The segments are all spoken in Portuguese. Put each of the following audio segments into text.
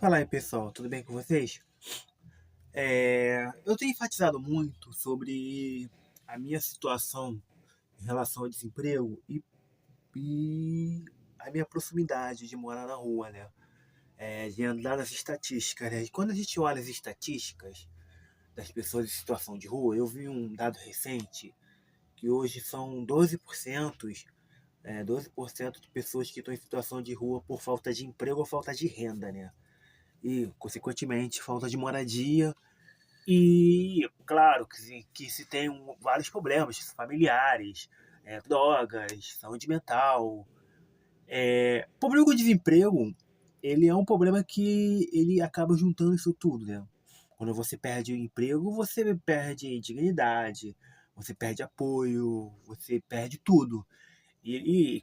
Fala aí, pessoal, tudo bem com vocês? Eu tenho enfatizado muito sobre a minha situação em relação ao desemprego e a minha proximidade de morar na rua, né? De andar nas estatísticas, né? E quando a gente olha as estatísticas das pessoas em situação de rua, eu vi um dado recente que hoje são 12% de pessoas que estão em situação de rua por falta de emprego ou falta de renda, né? E, consequentemente, falta de moradia. E, claro, que se tem vários problemas familiares, drogas, saúde mental. O problema com o desemprego, ele é um problema que ele acaba juntando isso tudo, né? Quando você perde o emprego, você perde dignidade, você perde apoio, você perde tudo.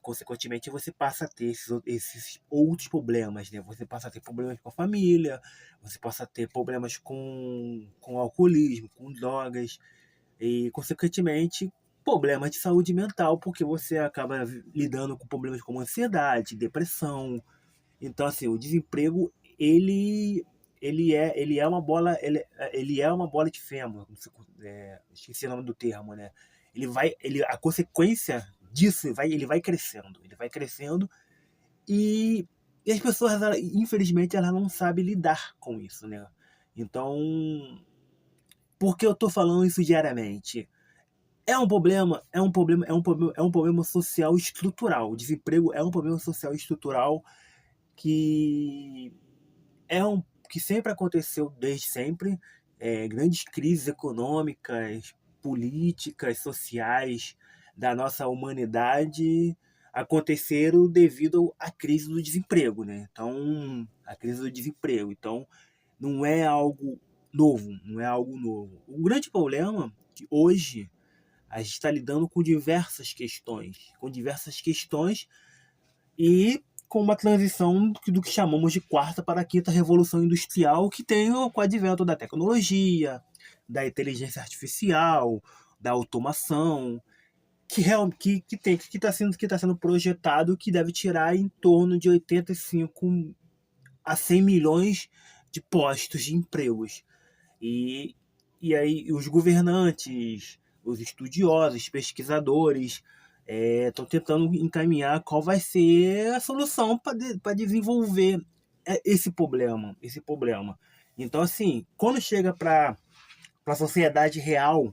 Consequentemente, você passa a ter esses outros problemas, né? Você passa a ter problemas com a família, você passa a ter problemas com alcoolismo, com drogas, e, consequentemente, problemas de saúde mental, porque você acaba lidando com problemas como ansiedade, depressão. Então, assim, o desemprego, ele é uma bola, ele é uma bola de fêmur, esqueci o nome do termo, né? A consequência disso, ele vai crescendo e, e as pessoas, infelizmente, elas não sabem lidar com isso, né? Então, por que eu tô falando isso diariamente? É um problema social estrutural. O desemprego é um problema social estrutural que que sempre aconteceu desde sempre. Grandes crises econômicas, políticas, sociais da nossa humanidade aconteceram devido à crise do desemprego, né? Então, a crise do desemprego. Então, não é algo novo, não é algo novo. O grande problema é que hoje a gente está lidando com diversas questões e com uma transição do que chamamos de quarta para a quinta revolução industrial, que tem com o advento da tecnologia, da inteligência artificial, da automação, que está sendo projetado, que deve tirar em torno de 85 a 100 milhões de postos de empregos. E, e aí os governantes, os estudiosos, pesquisadores estão tentando encaminhar qual vai ser a solução para desenvolver esse problema. Então, assim, quando chega para a sociedade real,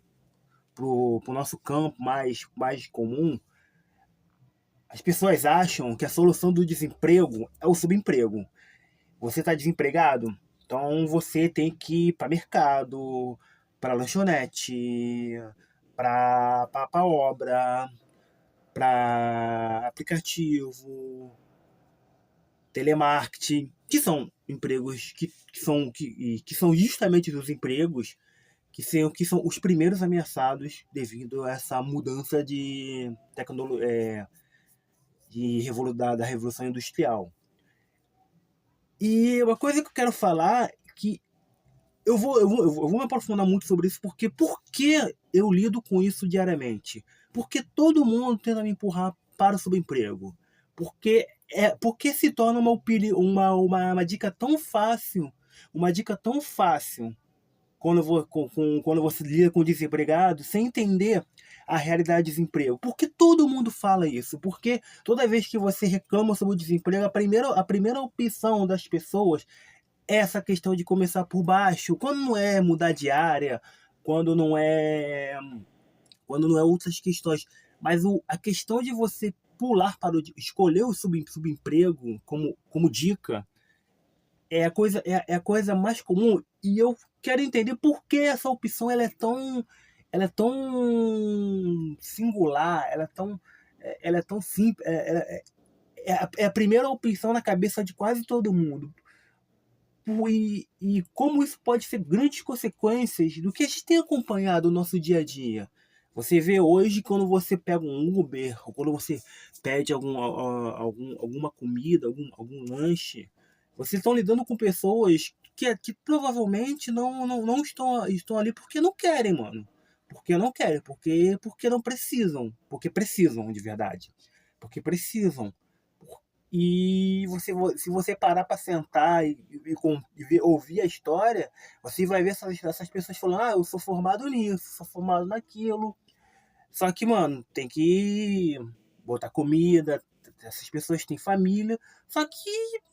para o nosso campo mais comum, as pessoas acham que a solução do desemprego é o subemprego. Você está desempregado? Então você tem que ir para mercado, para lanchonete, para obra, para aplicativo, telemarketing, que são empregos que são justamente os empregos que são os primeiros ameaçados devido a essa mudança de tecnologia, da Revolução Industrial. E uma coisa que eu quero falar que eu vou me aprofundar muito sobre isso, porque por que eu lido com isso diariamente? Porque todo mundo tenta me empurrar para o subemprego. Porque se torna uma dica tão fácil, uma dica tão fácil quando você lida com desempregado, sem entender a realidade do desemprego. Porque todo mundo fala isso. Porque toda vez que você reclama sobre o desemprego, a primeira opção das pessoas é essa questão de começar por baixo. Quando não é mudar de área, quando não é, quando não é outras questões. Mas a questão de você pular para escolher o subemprego como dica é a coisa mais comum, e eu quero entender por que essa opção ela é tão singular, ela é tão simples, é a primeira opção na cabeça de quase todo mundo. E como isso pode ter grandes consequências do que a gente tem acompanhado no nosso dia a dia. Você vê hoje, quando você pega um Uber, ou quando você pede alguma comida, algum lanche, vocês estão lidando com pessoas que provavelmente não estão ali porque não querem, mano. Porque não querem, porque não precisam. Porque precisam, de verdade. Porque precisam. E se você parar para sentar ouvir a história, você vai ver essas pessoas falando: ah, eu sou formado nisso, sou formado naquilo. Só que, mano, tem que botar comida, essas pessoas têm família. Só que,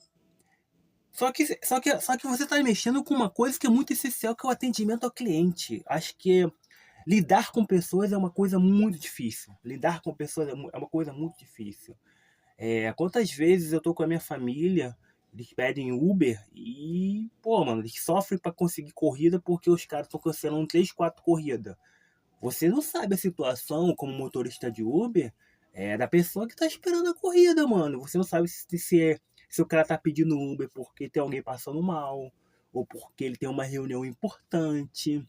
só que você está mexendo com uma coisa que é muito essencial, que é o atendimento ao cliente. Acho que lidar com pessoas é uma coisa muito difícil. Lidar com pessoas é uma coisa muito difícil. Quantas vezes eu tô com a minha família, eles pedem Uber e, pô, mano, eles sofrem pra conseguir corrida porque os caras estão cancelando 3, 4 corridas. Você não sabe a situação como motorista de Uber da pessoa que tá esperando a corrida, mano. Você não sabe se o cara tá pedindo Uber porque tem alguém passando mal, ou porque ele tem uma reunião importante,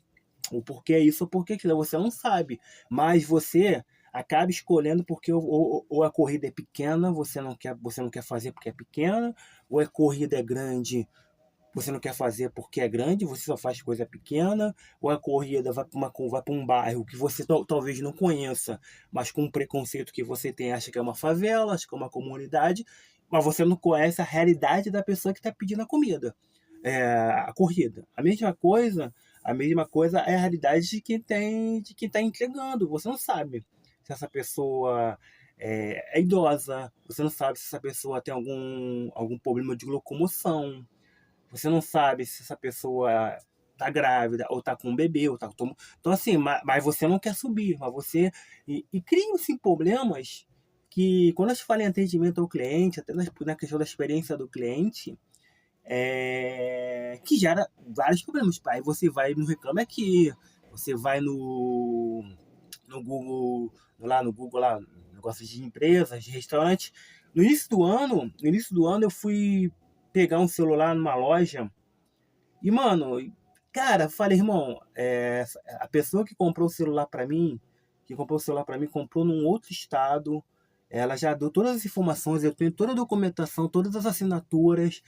ou porque é isso ou porque é aquilo, você não sabe. Mas você acaba escolhendo porque ou a corrida é pequena, você não quer fazer porque é pequena, ou a corrida é grande, você não quer fazer porque é grande, você só faz coisa pequena, ou a corrida vai para um bairro que você talvez não conheça, mas com um preconceito que você tem, acha que é uma favela, acha que é uma comunidade, mas você não conhece a realidade da pessoa que está pedindo a comida, a corrida. A mesma coisa é a realidade de quem está entregando. Você não sabe se essa pessoa é idosa, você não sabe se essa pessoa tem algum problema de locomoção, você não sabe se essa pessoa tá grávida, ou tá com um bebê, ou tá com... Então, assim, mas você não quer subir, mas você... E criam-se problemas que, quando a gente fala em atendimento ao cliente, até na questão da experiência do cliente, que gera vários problemas. Aí você vai no Reclame Aqui, você vai no Google, lá no Google, lá, negócio de empresas, de restaurantes. No início do ano eu fui pegar um celular numa loja e, mano, cara, falei, irmão, a pessoa que comprou o celular pra mim, comprou num outro estado. Ela já deu todas as informações, eu tenho toda a documentação, todas as assinaturas,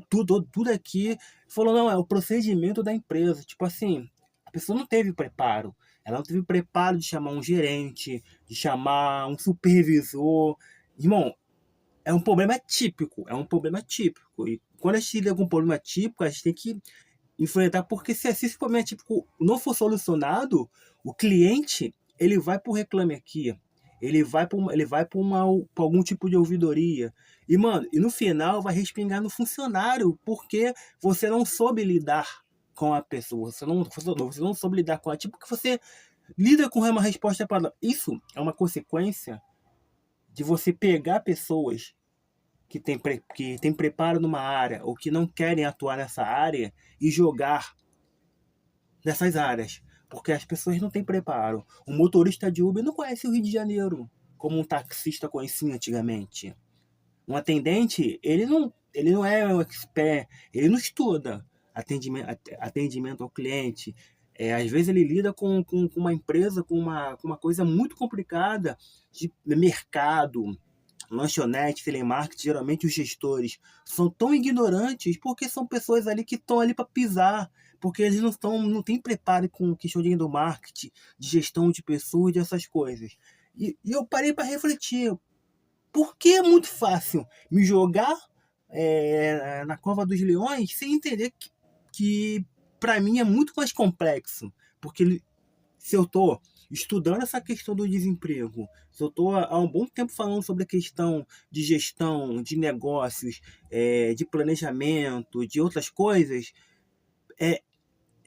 tudo aqui. Falou, não, é o procedimento da empresa. Tipo assim, a pessoa não teve preparo. Ela não teve preparo de chamar um gerente, de chamar um supervisor. Irmão, é um problema típico, é um problema típico. E quando a gente lida com um problema típico, a gente tem que enfrentar, porque se esse problema típico não for solucionado, o cliente, ele vai para o Reclame Aqui, ele vai para algum tipo de ouvidoria. E, mano, e no final vai respingar no funcionário, porque você não soube lidar com a pessoa, você não soube lidar com a tipo que você lida com uma resposta para isso. É uma consequência de você pegar pessoas que tem preparo numa área ou que não querem atuar nessa área e jogar nessas áreas, porque as pessoas não têm preparo. O motorista de Uber não conhece o Rio de Janeiro como um taxista conhecia antigamente. Um atendente, ele não é um expert, ele não estuda atendimento ao cliente. Às vezes ele lida com uma empresa, com uma coisa muito complicada de mercado, lanchonete, telemarketing. Geralmente os gestores são tão ignorantes porque são pessoas ali que estão ali para pisar, porque eles não têm preparo com questão de endomarketing, de gestão de pessoas, dessas coisas. E eu parei para refletir, por que é muito fácil me jogar na cova dos leões sem entender que para mim é muito mais complexo, porque se eu estou estudando essa questão do desemprego, se eu estou há um bom tempo falando sobre a questão de gestão, de negócios, de planejamento, de outras coisas,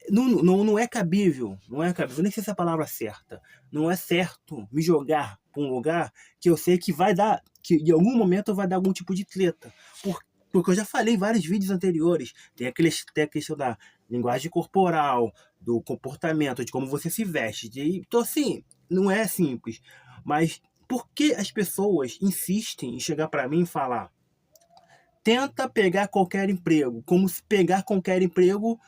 não é cabível, nem sei se é a palavra certa, não é certo me jogar para um lugar que eu sei que vai dar, que em algum momento vai dar algum tipo de treta. Porque eu já falei em vários vídeos anteriores, tem a questão da linguagem corporal, do comportamento, de como você se veste. Então, assim, não é simples. Mas por que as pessoas insistem em chegar para mim e falar: tenta pegar qualquer emprego, como se pegar qualquer emprego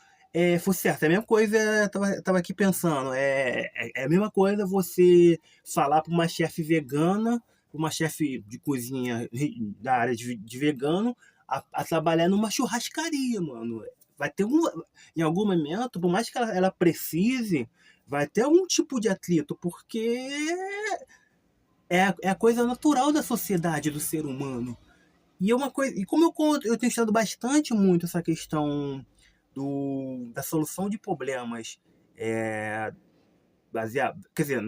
fosse certo? É a mesma coisa, tava aqui pensando, é a mesma coisa você falar para uma chefe vegana, uma chefe de cozinha da área de vegano, a trabalhar numa churrascaria, mano. Vai ter em algum momento, por mais que ela precise, vai ter algum tipo de atrito, porque é a coisa natural da sociedade, do ser humano. E é uma coisa, e como eu tenho estudado bastante muito essa questão da solução de problemas, é, quer dizer,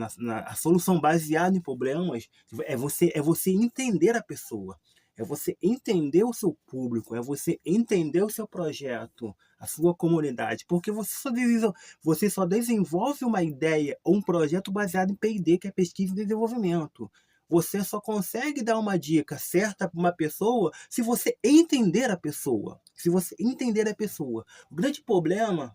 a solução baseada em problemas é você entender a pessoa, é você entender o seu público, é você entender o seu projeto, a sua comunidade, porque você só desenvolve uma ideia ou um projeto baseado em P&D, que é pesquisa e desenvolvimento. Você só consegue dar uma dica certa para uma pessoa se você entender a pessoa. Se você entender a pessoa. O grande problema,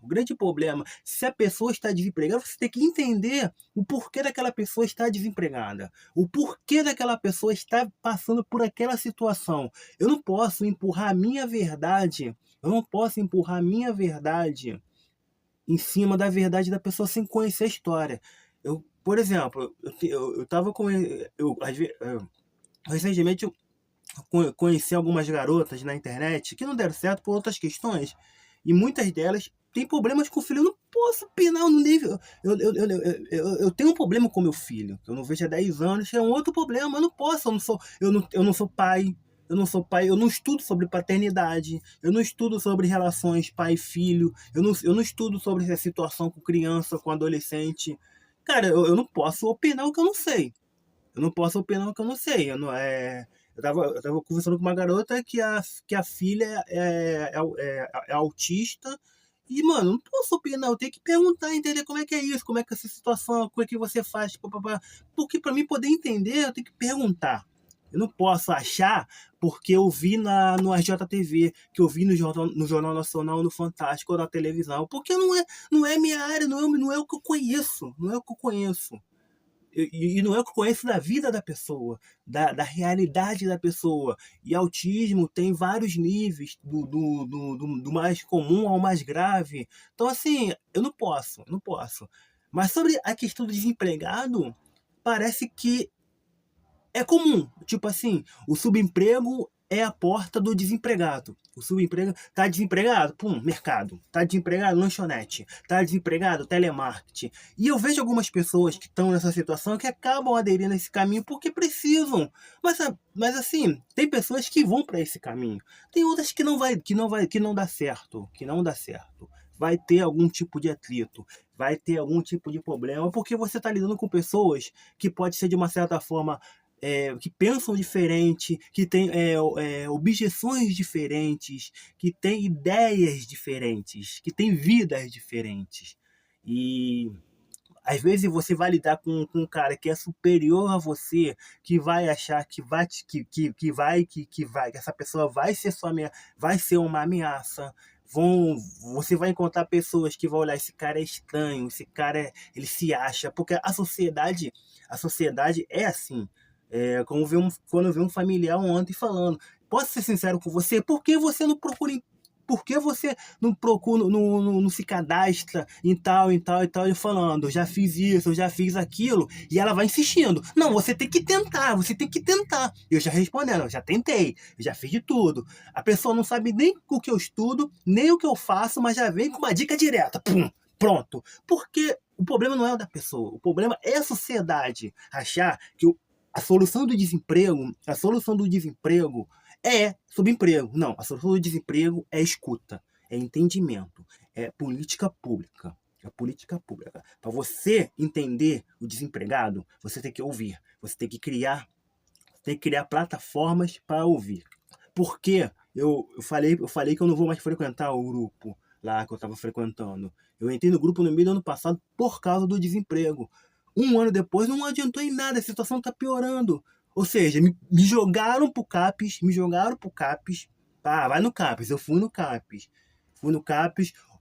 se a pessoa está desempregada, você tem que entender o porquê daquela pessoa estar desempregada. O porquê daquela pessoa estar passando por aquela situação. Eu não posso empurrar a minha verdade. Eu não posso empurrar a minha verdade em cima da verdade da pessoa sem conhecer a história. Por exemplo, eu tava com. Recentemente eu conheci algumas garotas na internet que não deram certo por outras questões. E muitas delas têm problemas com o filho. Eu não posso opinar no nível. Eu tenho um problema com meu filho, que eu não vejo há 10 anos, que é um outro problema. Eu não posso, eu não sou pai. Eu não sou pai, eu não estudo sobre paternidade, eu não estudo sobre relações pai e filho, eu não estudo sobre a situação com criança, com adolescente. Cara, eu não posso opinar o que eu não sei. Eu não posso opinar o que eu não sei. Eu tava conversando com uma garota que a filha é autista. E, mano, não posso opinar, eu tenho que perguntar, entender como é que é isso, como é que é essa situação, como é que você faz, papapá. Porque para mim poder entender, eu tenho que perguntar. Eu não posso achar porque eu vi no RJTV, que eu vi no Jornal Nacional, no Fantástico ou na televisão. Porque não é minha área, não é o que eu conheço. Não é o que eu conheço. E não é o que eu conheço da vida da pessoa, da realidade da pessoa. E autismo tem vários níveis, do mais comum ao mais grave. Então, assim, eu não posso. Mas sobre a questão do desempregado, parece que é comum. Tipo assim, o subemprego é a porta do desempregado. O subemprego tá desempregado, pum, mercado. Tá desempregado, lanchonete. Tá desempregado, telemarketing. E eu vejo algumas pessoas que estão nessa situação que acabam aderindo a esse caminho porque precisam. Mas assim, tem pessoas que vão para esse caminho. Tem outras que não dá certo, que não dá certo. Vai ter algum tipo de atrito, vai ter algum tipo de problema, porque você está lidando com pessoas que pode ser de uma certa forma que pensam diferente, que têm objeções diferentes, que têm ideias diferentes, que têm vidas diferentes. E às vezes você vai lidar com um cara que é superior a você, que vai achar que essa pessoa vai ser uma ameaça. Você vai encontrar pessoas que vão olhar, esse cara é estranho, esse cara ele se acha, porque a sociedade é assim. Quando eu vi um familiar ontem falando, posso ser sincero com você, por que você não procura, não se cadastra em tal, em tal e tal, e falando, eu já fiz isso, eu já fiz aquilo, e ela vai insistindo, não, você tem que tentar, você tem que tentar. Eu já respondendo, eu já tentei, eu já fiz de tudo. A pessoa não sabe nem o que eu estudo, nem o que eu faço, mas já vem com uma dica direta, pum, pronto. Porque o problema não é o da pessoa, o problema é a sociedade achar que a solução do desemprego é subemprego. Não, a solução do desemprego é escuta, é entendimento, é política pública. É política pública. Para você entender o desempregado, você tem que ouvir. Você tem que criar plataformas para ouvir. Porque eu falei que eu não vou mais frequentar o grupo lá que eu estava frequentando. Eu entrei no grupo no meio do ano passado por causa do desemprego. Um ano depois não adiantou em nada, a situação está piorando. Ou seja, me jogaram pro CAPES, vai no CAPES, eu fui no CAPES.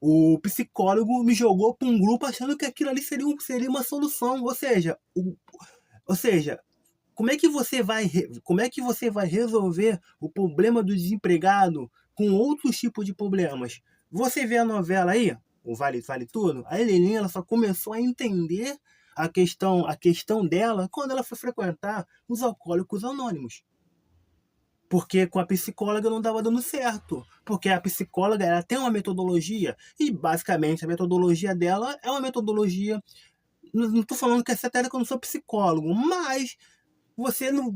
O psicólogo me jogou para um grupo achando que aquilo ali seria uma solução. Ou seja, como é que você vai resolver o problema do desempregado com outros tipos de problemas? Você vê a novela aí, o Vale Tudo, a Heleninha ela só começou a entender a questão dela quando ela foi frequentar os alcoólicos anônimos. Porque com a psicóloga não estava dando certo. Porque a psicóloga ela tem uma metodologia e basicamente a metodologia dela é uma metodologia. Não estou falando que é certa, que eu não sou psicólogo, mas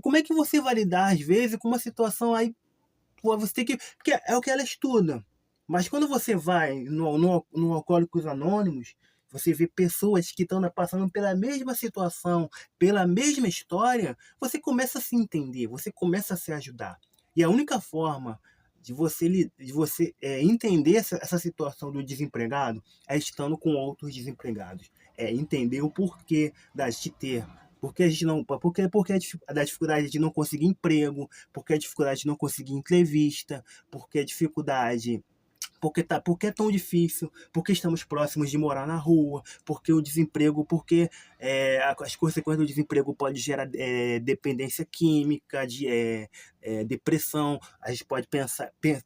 como é que você vai lidar às vezes com uma situação aí Você tem que. Porque é o que ela estuda. Mas quando você vai no Alcoólicos Anônimos, você vê pessoas que estão passando pela mesma situação, pela mesma história, você começa a se entender, você começa a se ajudar. E a única forma de você entender essa situação do desempregado é estando com outros desempregados. É entender o porquê de ter. Porque a gente não. Porque da dificuldade de não conseguir emprego, porque a dificuldade de não conseguir entrevista, porque a dificuldade. Porque é tão difícil, porque estamos próximos de morar na rua, porque o desemprego, porque as consequências do desemprego podem gerar dependência química, depressão, a gente pode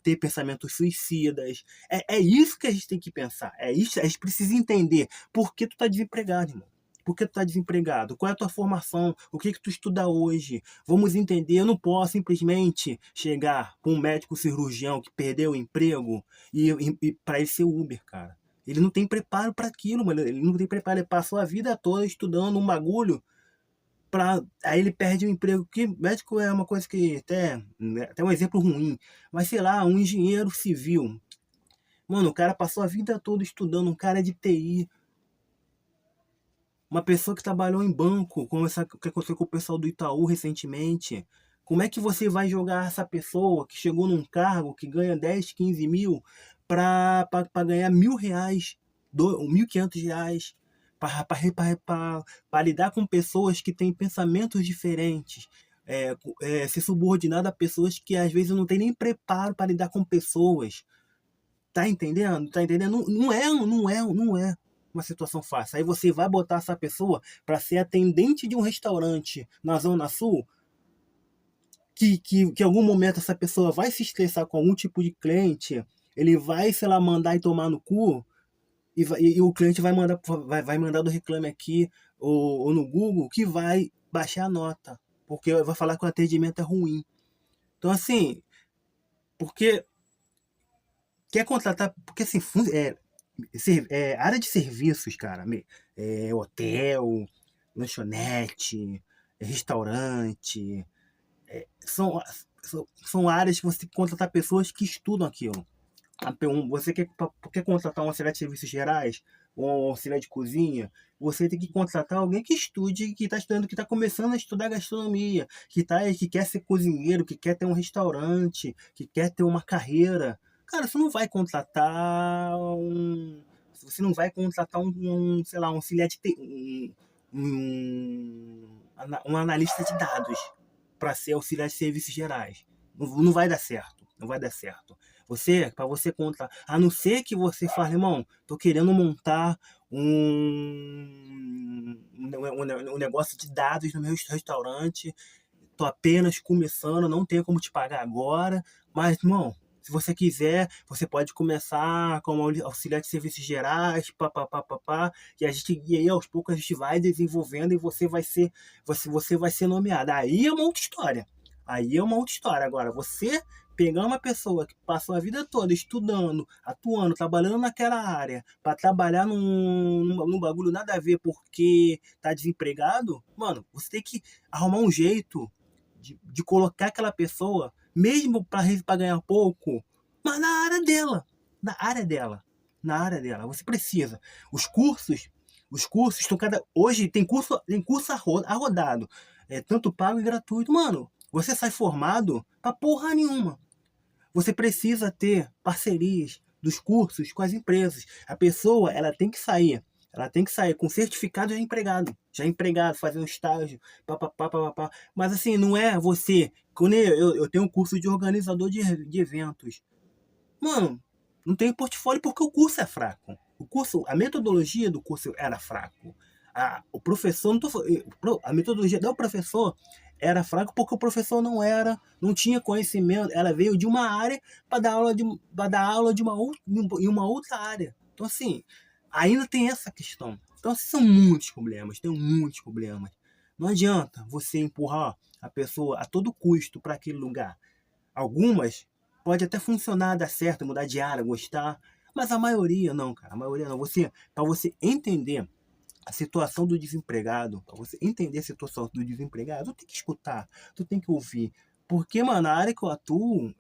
ter pensamentos suicidas. É isso que a gente tem que pensar, é isso, a gente precisa entender por que tu tá desempregado, irmão. Por que tu tá desempregado? Qual é a tua formação? O que tu estuda hoje? Vamos entender. Eu não posso simplesmente chegar com um médico cirurgião que perdeu o emprego e para ele ser Uber, cara. Ele não tem preparo para aquilo, mano. Ele não tem preparo. Ele passou a vida toda estudando um bagulho aí ele perde o emprego. Que médico é uma coisa que até um exemplo ruim. Mas sei lá, um engenheiro civil. Mano, o cara passou a vida toda estudando, um cara de TI. Uma pessoa que trabalhou em banco, como essa que aconteceu com o pessoal do Itaú recentemente. Como é que você vai jogar essa pessoa que chegou num cargo que ganha 10, 15 mil para ganhar R$ 1.000, R$ 1.500, para lidar com pessoas que têm pensamentos diferentes, se subordinado a pessoas que às vezes não têm nem preparo para lidar com pessoas. Tá entendendo? Tá entendendo? Não é uma situação fácil. Aí você vai botar essa pessoa para ser atendente de um restaurante na Zona Sul, que em algum momento essa pessoa vai se estressar com algum tipo de cliente, ele vai, sei lá, mandar e tomar no cu, e o cliente vai mandar do Reclame Aqui ou no Google que vai baixar a nota, porque vai falar que o atendimento é ruim. Então, assim, porque quer contratar, porque assim, área de serviços, cara, hotel, lanchonete, restaurante, são, são áreas que você tem que contratar pessoas que estudam aquilo. Você quer contratar um auxiliar de serviços gerais, ou um auxiliar de cozinha, você tem que contratar alguém que estude, que está estudando, que está começando a estudar gastronomia, que quer ser cozinheiro, que quer ter um restaurante, que quer ter uma carreira. Cara, você não vai contratar sei lá, um auxiliar de um analista de dados para ser auxiliar de serviços gerais. Não vai dar certo. Não vai dar certo. Para você contar, a não ser que você fale, irmão, tô querendo montar um negócio de dados no meu restaurante, tô apenas começando, não tenho como te pagar agora, mas, irmão, se você quiser, você pode começar como auxiliar de serviços gerais, papapá, e aí aos poucos a gente vai desenvolvendo e você vai ser nomeado. Aí é uma outra história. Aí é uma outra história. Agora, você pegar uma pessoa que passou a vida toda estudando, atuando, trabalhando naquela área, para trabalhar num bagulho nada a ver porque tá desempregado, mano, você tem que arrumar um jeito de colocar aquela pessoa, mesmo para ganhar pouco, mas na área dela. Na área dela. Na área dela. Você precisa. Os cursos, os cursos estão Hoje tem curso arrodado. Tanto pago e gratuito. Mano, você sai formado pra porra nenhuma. Você precisa ter parcerias dos cursos com as empresas. A pessoa, ela tem que sair. Ela tem que sair com certificado já empregado, fazer um estágio, papapá, papapá. Mas assim, não é você. Quando eu tenho um curso de organizador de eventos. Mano, não tenho portfólio porque o curso é fraco. A metodologia do curso era fraco. O professor, a metodologia do professor era fraco porque o professor não tinha conhecimento, ela veio de uma área para dar aula de em uma outra área. Então assim, ainda tem essa questão. Então assim, são muitos problemas, tem muitos problemas. Não adianta você empurrar a pessoa a todo custo para aquele lugar. Algumas pode até funcionar, dar certo, mudar de área, gostar, mas a maioria não, cara. A maioria não. Para você entender a situação do desempregado, para você entender a situação do desempregado, tu tem que escutar, tu tem que ouvir. Porque, mano, a área que eu atuo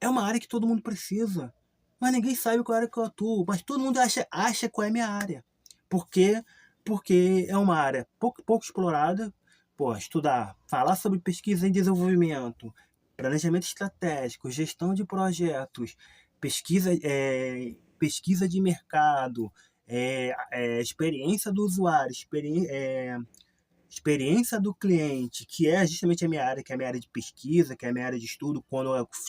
É uma área que todo mundo precisa, mas ninguém sabe qual área que eu atuo. Mas todo mundo acha qual é a minha área. Por quê? Porque é uma área pouco explorada. Pô, estudar, falar sobre pesquisa e desenvolvimento, planejamento estratégico, gestão de projetos, pesquisa de mercado, experiência do usuário, experiência do cliente, que é justamente a minha área, que é a minha área de pesquisa, que é a minha área de estudo,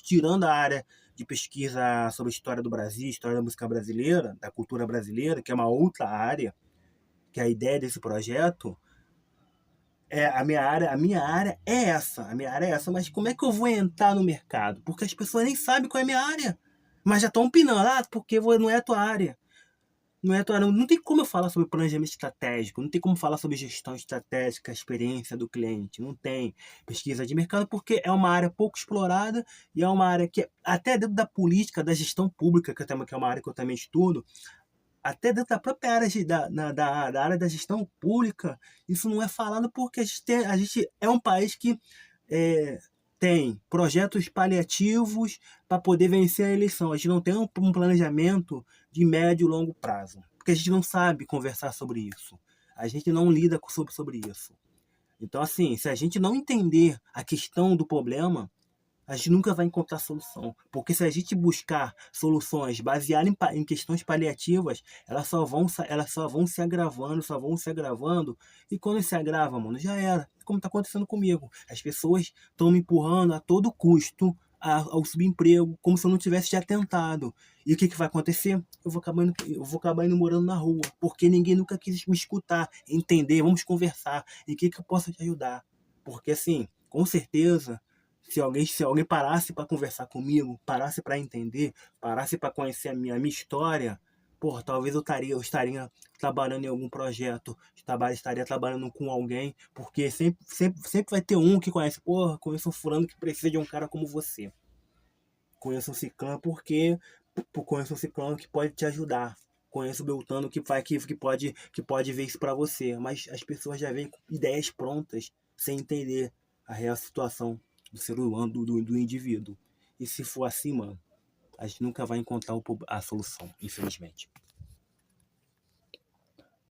tirando a área de pesquisa sobre a história do Brasil, história da música brasileira, da cultura brasileira, que é uma outra área, que é a ideia desse projeto, a minha área é essa, mas como é que eu vou entrar no mercado? Porque as pessoas nem sabem qual é a minha área, mas já estão opinando, porque não é a tua área. Não tem como eu falar sobre planejamento estratégico, não tem como falar sobre gestão estratégica, experiência do cliente, não tem pesquisa de mercado, porque é uma área pouco explorada e é uma área que, até dentro da política, da gestão pública, que é uma área que eu também estudo, até dentro da própria área da área da gestão pública, isso não é falado porque a gente é um país que é, tem projetos paliativos para poder vencer a eleição. A gente não tem um planejamento de médio e longo prazo, porque a gente não sabe conversar sobre isso. A gente não lida sobre isso. Então, assim, se a gente não entender a questão do problema, a gente nunca vai encontrar solução. Porque se a gente buscar soluções baseadas em questões paliativas, elas só vão se agravando, só vão se agravando. E quando se agrava, mano, já era. Como está acontecendo comigo. As pessoas estão me empurrando a todo custo ao subemprego, como se eu não tivesse já tentado. E o que vai acontecer? Eu vou acabar indo morando na rua, porque ninguém nunca quis me escutar, entender, vamos conversar. E o que eu posso te ajudar? Porque assim, com certeza, se alguém parasse para conversar comigo, parasse para entender, parasse para conhecer a minha história, pô, talvez eu estaria trabalhando em algum projeto, estaria trabalhando com alguém, porque sempre vai ter um que conhece, porra, conheço um fulano que precisa de um cara como você. Conheço um ciclano conheço um ciclano que pode te ajudar. Conheço o Beltano que pode ver isso para você. Mas as pessoas já vêm com ideias prontas, sem entender a real situação do ser humano, do indivíduo. E se for assim, mano, a gente nunca vai encontrar a solução, infelizmente.